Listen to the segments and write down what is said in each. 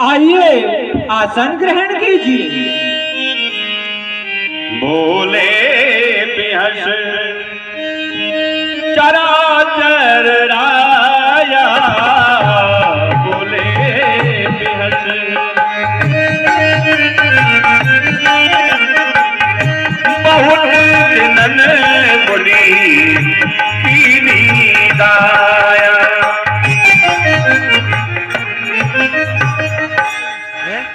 आइए आसन ग्रहण कीजिए। बोले बेहस चराचर राया, बोले बेहस बहुत दिनन बोली पीनी दाया।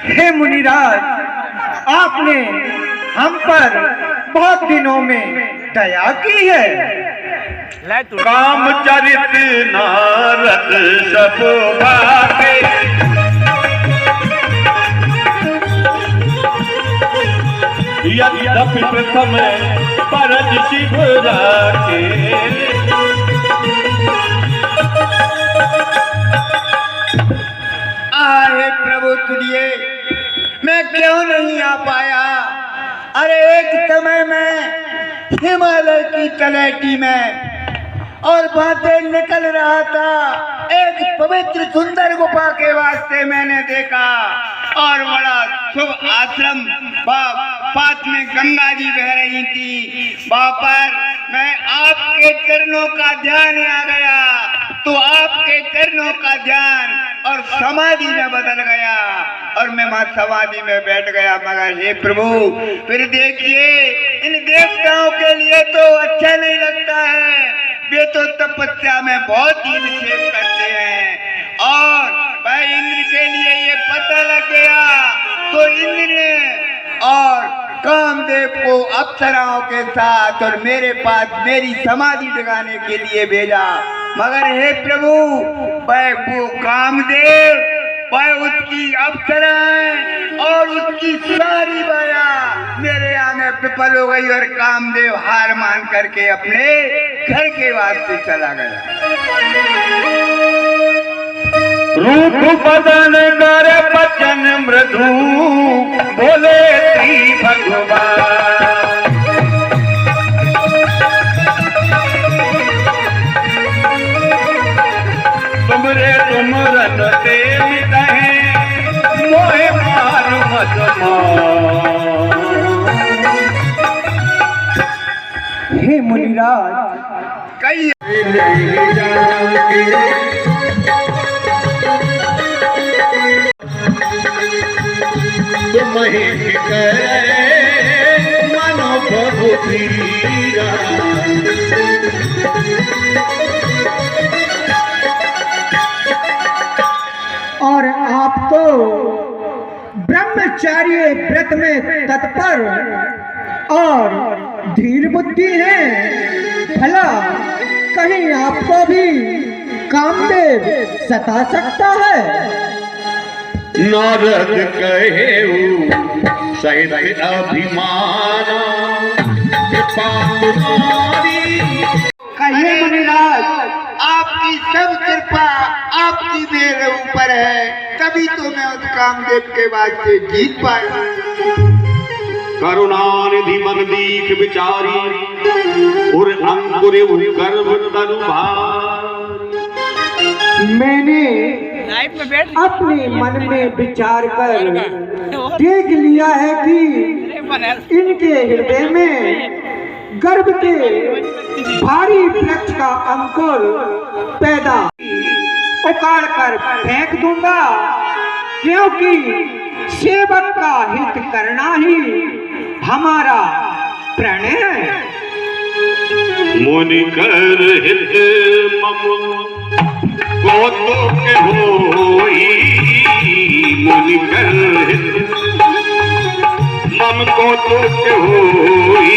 हे मुनिराज, आपने हम पर बहुत दिनों में दया की है। काम चरित नारद सब भागे, यद्यपि प्रथम परज शिव राखे। आए प्रभु तुझे मैं क्यों नहीं आ पाया। अरे एक समय में हिमालय की तलहटी में और बातें निकल रहा था, एक पवित्र सुंदर गुफा के वास्ते मैंने देखा और बड़ा शुभ आश्रम, पास में गंगा जी बह रही थी। वहां पर मैं आपके चरणों का ध्यान आ गया, तो आपके चरणों का ध्यान और समाधि में बदल गया और मैं वहां समाधि में बैठ गया। मगर हे प्रभु, फिर देखिए इन देवताओं के लिए तो अच्छा नहीं लगता है, वे तो तपस्या में बहुत ही विशेष करते हैं। और भाई इंद्र के लिए ये पता लग गया तो इंद्र ने और कामदेव को अप्सराओं के साथ और मेरे पास मेरी समाधि जगाने के लिए भेजा। मगर हे प्रभु, वह वो कामदेव, वह उसकी अप्सराएं और उसकी सारी माया मेरे आने विफल हो गई और कामदेव हार मान करके अपने घर के वास्ते चला गया। रूप बदन कर बचन मृदु, बोले श्री भगवान। तुमरे तुमरन ते मिटहे, मोहे मार मत मार। हे मुनिराज, कई मानो प्रभु पीरा। और आप तो ब्रह्मचार्य व्रत में तत्पर और धीर बुद्धि है। भला कहीं आपको भी कामदेव सता सकता है? नारद कहे सहित अभिमाना, कहे मुनिराज, आपकी सब कृपा आपकी मेरे ऊपर है, तभी तो मैं उस कामदेव के वास्ते जीत पाया। करुणानिधि मन दीख विचारी, और अंकुर गर्भ तनु भार। मैंने अपने मन में विचार कर देख लिया है कि इनके हृदय में गर्भ के भारी वृक्ष का अंकुर पैदा उखाड़ कर फेंक दूंगा, क्योंकि सेवक का हित करना ही हमारा प्रण है। मुनि कर हित मम को तो के होई, मुनि कर हित मम को तो के होई।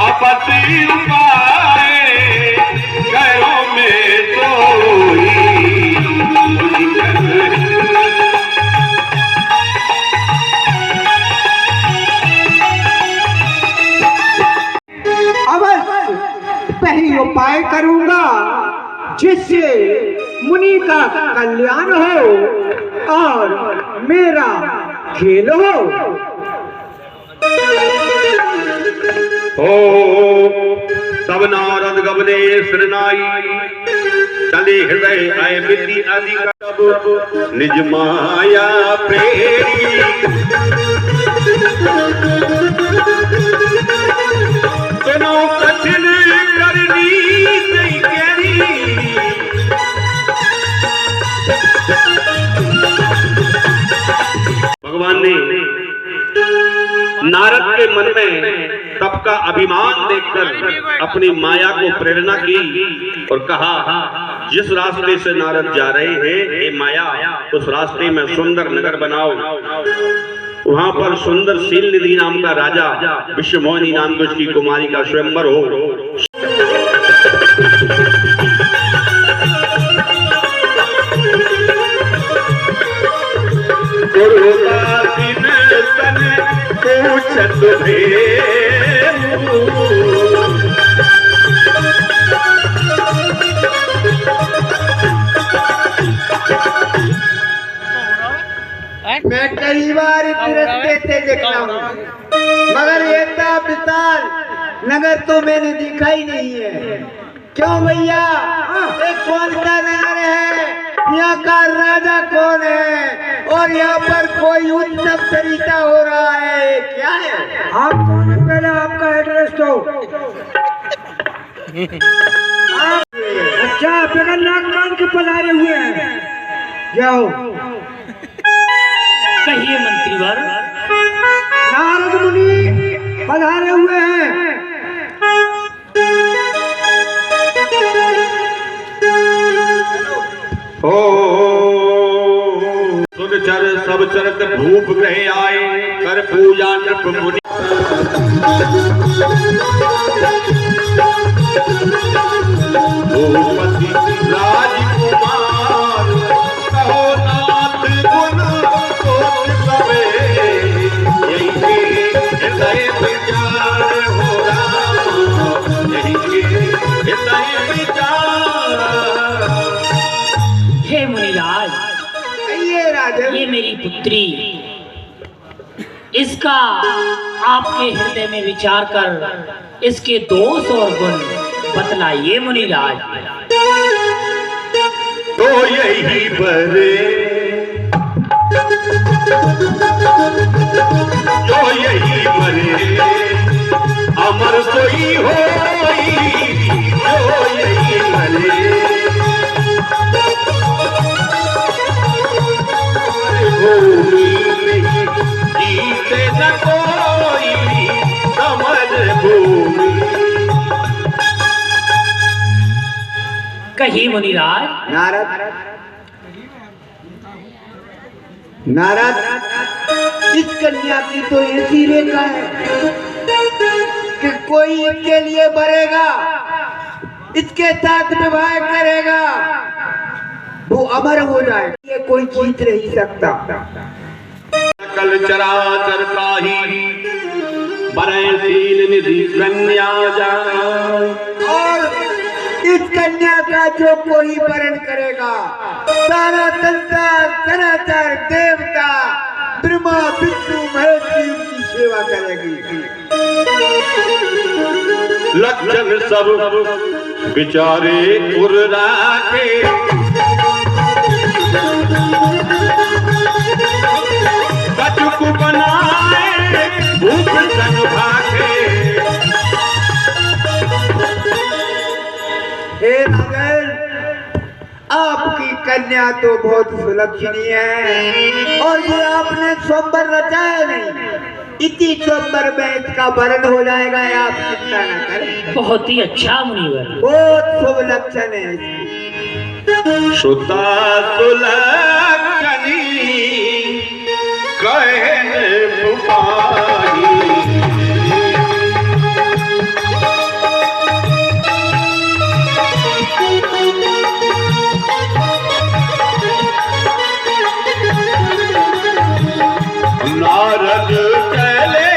अपति उपाय करो में सोई, मुनि कर अवश्य पहली उपाय करूंगा जिससे मुनि का कल्याण हो और मेरा खेल हो। तब नारद गबने शरणाई, चले हृदय आए मिट्टी आदि का तब निज माया प्रेरी सुनो कठिन करनी नहीं करी भगवान ने नारद के मन में तप का अभिमान देखकर अपनी माया को प्रेरणा की और कहा जिस रास्ते से नारद जा रहे हैं हे माया उस रास्ते में सुंदर नगर बनाओ वहां पर सुंदर शील निधि नाम का राजा विश्वमोहिनी नाम की उसकी कुमारी का स्वयंवर हो मैं कई बार इस रास्ते से देखा हूँ मगर ये विशाल नगर तो मैंने देखा ही नहीं है। क्यों भैया ये कौन सा नगर है, यहाँ का राजा कौन है और यहाँ पर कोई उत्सव तरीका हो रहा है, क्या है? आप कौन है, पहले आपका एड्रेस दो। आप अच्छा बगल नाक कान के पधारे हुए हैं, जाओ। कहिए मंत्रीवर। नारद मुनि पधारे हुए हैं। ओ सुनचर सब चरत भूप ग्रह आए कर पूजा नृप मुनि भूपति राजकुमार कहो नाथ गुण सोच सवे यही हृदय विचार हो राम यही हृदय विचार। हे मुनिराज, ये राजा ये मेरी पुत्री, इसका आपके हृदय में विचार कर इसके दोष और गुण बतलाइए मुनिराज। तो यही बरे जो यही बरे अमर सोई हो जो यही बरे भूमि नहीं जीते न कोई समर भूमि। कहिए मुनिराज। नारद इस कन्या की तो ऐसी रेखा है कि कोई इसके लिए बढ़ेगा, इसके साथ विवाह करेगा, वो अमर हो जाए, ये कोई जीत नहीं सकता। सकल चराचर काही बरे शील निधि कन्या जाए और इस कन्या का जो कोई वरण करेगा, सारा संसार चराचर देवता ब्रह्मा विष्णु महेश की सेवा करेगी। लक्षण सब विचारे उर राखे कचुक बनाए भूख सन भागे। हे नगर, आपकी कन्या तो बहुत सुलक्षणी है और जो आपने स्वयंवर रचाया नहीं, इसी स्वयंवर में इसका वरण हो जाएगा, आप चिंता न करें। बहुत ही अच्छा मुनिवर। बहुत शुभ लक्षण है इसकी। शुद्धा सुलक्षणी कहने पुकारी नारद चले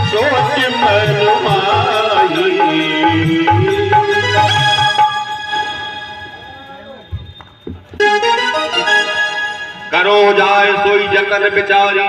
सोच मन माही करो जाए सोई जगत बिचारी